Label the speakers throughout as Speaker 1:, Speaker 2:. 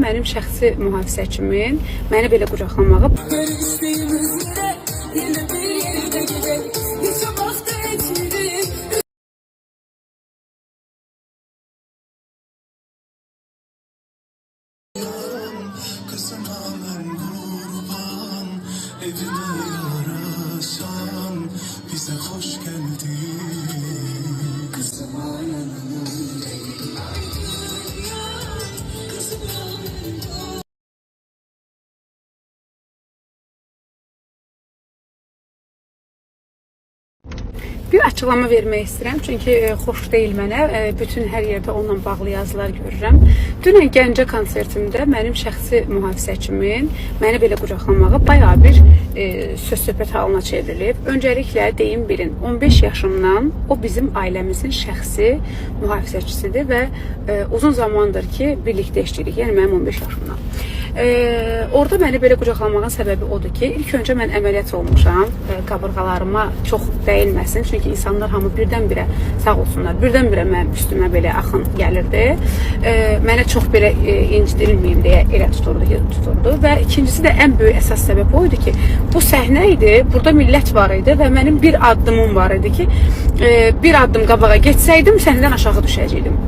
Speaker 1: mənim şəxsi mühafizəçimin məni belə qucaqlamağı.
Speaker 2: Bize hoş geldin.
Speaker 1: Bir açıqlama vermək istəyirəm, çünki xoş deyil mənə. Bütün hər yerdə onunla bağlı yazılar görürəm. Dünən Gəncə konsertimdə mənim şəxsi mühafizəçimin məni belə qucaqlamağı bayağı bir söz-söhbət halına çevrilib. Öncəliklə deyim bilin, 15 yaşımdan o bizim ailəmizin şəxsi mühafizəçisidir və uzun zamandır ki, birlikdə işləyirik. Yəni mənim 15 yaşımdan. Orada məni belə qucaqlamağın səbəbi odur ki, ilk öncə mən əməliyyat olmuşam. Qabırğalarıma çox dəyilməsin. Çünki insanlar hamı birdən-birə sağ olsunlar. Birdən-birə mənim üstümə belə axın gəlirdi. Mənə çox belə incidirilməyim deyə elə tuturdu. Və ikincisi də ən böyük əsas səbəb o idi ki, bu səhnə idi, burada millət var idi və mənim bir addımım var idi ki, bir addım qabağa getsəydim, səhnədən aşağı düşəcəkdim.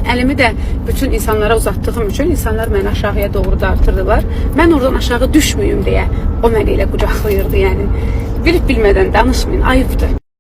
Speaker 1: Əlimi də bütün insanlara uzatdığım üçün insanlar məni aşağıya doğru dartırdılar. Mən oradan aşağı düşməyim deyə o məni elə qucaqlayırdı. Yəni bilib bilmədən danışmayın, ayıbdır.